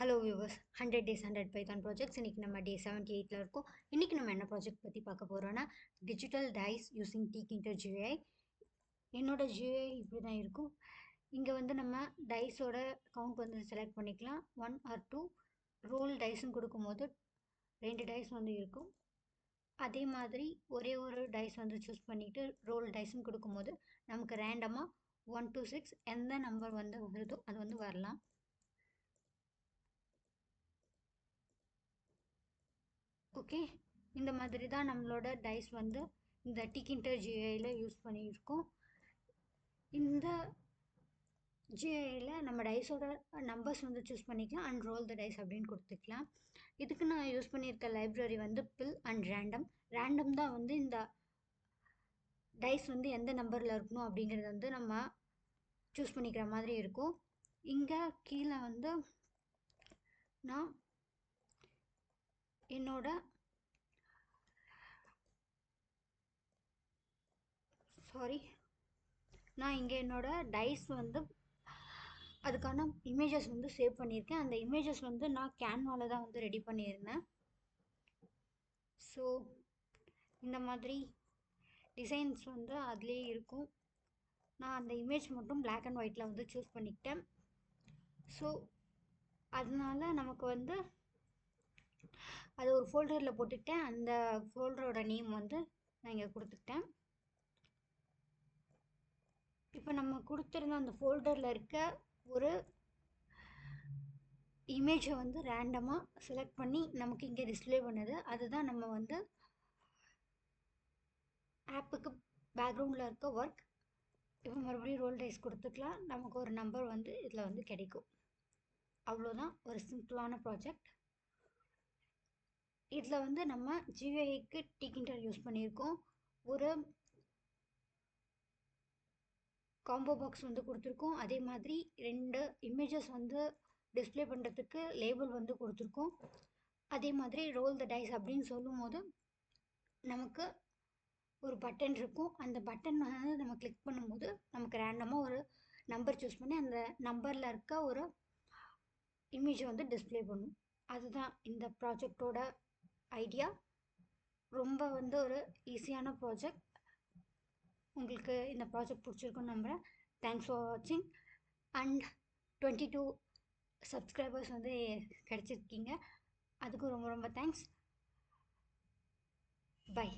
Hello viewers, 100 days 100 Python projects. இன்றைக்கி நம்ம டே 78ல் இருக்கோம். இன்றைக்கி நம்ம என்ன ப்ராஜெக்ட் பற்றி பார்க்க போகிறோன்னா, digital dice using Tkinter GUI. என்னோட GUI இப்படி தான் இருக்கும். இங்கே வந்து நம்ம டைஸோட கவுண்ட் வந்து செலக்ட் பண்ணிக்கலாம். 1 or 2 ரோல் டைஸ்ன்னு கொடுக்கும்போது 2 டைஸ் வந்து இருக்கும். அதே மாதிரி ஒரே ஒரு டைஸ் வந்து சூஸ் பண்ணிவிட்டு ரோல் டைஸ்ன்னு கொடுக்கும்போது நமக்கு ரேண்டமாக 1 to 6 எந்த நம்பர் வந்து வருதோ அது வந்து வரலாம். ஓகே, இந்த மாதிரி தான் நம்மளோட டைஸ் வந்து இந்த Tkinter GUIயில் யூஸ் பண்ணியிருக்கோம். இந்த GUIயில் நம்ம டைஸோட நம்பர்ஸ் வந்து சூஸ் பண்ணிக்கலாம் அண்ட் ரோல் த டைஸ் அப்படின்னு கொடுத்துக்கலாம். இதுக்கு நான் யூஸ் பண்ணியிருக்க லைப்ரரி வந்து பில் அண்ட் ரேண்டம் தான் வந்து இந்த டைஸ் வந்து எந்த நம்பரில் இருக்கணும் அப்படிங்கிறது வந்து நம்ம சூஸ் பண்ணிக்கிற மாதிரி இருக்கும். இங்கே கீழே வந்து நான் இங்கே என்னோட டைஸ் வந்து அதுக்கான இமேஜஸ் வந்து சேவ் பண்ணியிருக்கேன். அந்த இமேஜஸ் வந்து நான் கேன்வாவில் தான் வந்து ரெடி பண்ணியிருந்தேன். ஸோ இந்த மாதிரி டிசைன்ஸ் வந்து அதுலேயே இருக்கும். நான் அந்த இமேஜ் மட்டும் பிளாக் அண்ட் ஒயிட்டில் வந்து சூஸ் பண்ணிக்கிட்டேன். ஸோ அதனால நமக்கு வந்து அது ஒரு ஃபோல்டரில் போட்டுக்கிட்டேன். அந்த ஃபோல்டரோட நேம் வந்து நான் இங்கே கொடுத்துக்கிட்டேன். இப்போ நம்ம கொடுத்துருந்த அந்த ஃபோல்டரில் இருக்க ஒரு இமேஜை வந்து ரேண்டமாக செலக்ட் பண்ணி நமக்கு இங்கே டிஸ்பிளே பண்ணுது. அதுதான் நம்ம வந்து ஆப்புக்கு பேக்ரவுண்டில் இருக்க ஒர்க். இப்போ மறுபடியும் ரோல் டைஸ் கொடுத்துக்கலாம். நமக்கு ஒரு நம்பர் வந்து இதில் வந்து கிடைக்கும். அவ்வளோதான், ஒரு சிம்பிளான ப்ராஜெக்ட். இதில் வந்து நம்ம GUIக்கு Tkinter யூஸ் பண்ணியிருக்கோம். ஒரு காம்போ பாக்ஸ் வந்து கொடுத்துருக்கோம். அதே மாதிரி 2 இமேஜஸ் வந்து டிஸ்பிளே பண்ணுறதுக்கு லேபிள் வந்து கொடுத்துருக்கோம். அதே மாதிரி ரோல் த டைஸ் அப்படின்னு சொல்லும் போது நமக்கு ஒரு பட்டன் இருக்கும். அந்த பட்டன் வந்து நம்ம கிளிக் பண்ணும்போது நமக்கு ரேண்டமாக ஒரு நம்பர் சூஸ் பண்ணி அந்த நம்பரில் இருக்க ஒரு இமேஜை வந்து டிஸ்பிளே பண்ணும். அதுதான் இந்த ப்ராஜெக்டோட ஐடியா. ரொம்ப வந்து ஒரு ஈஸியான ப்ராஜெக்ட். உங்களுக்கு இந்த ப்ராஜெக்ட் பிடிச்சிருக்குன்னு நம்புகிறேன். தேங்க்ஸ் ஃபார் வாட்சிங். அண்ட் 22 சப்ஸ்கிரைபர்ஸ் வந்து கிடச்சிருக்கீங்க. அதுக்கும் ரொம்ப ரொம்ப தேங்க்ஸ். பை.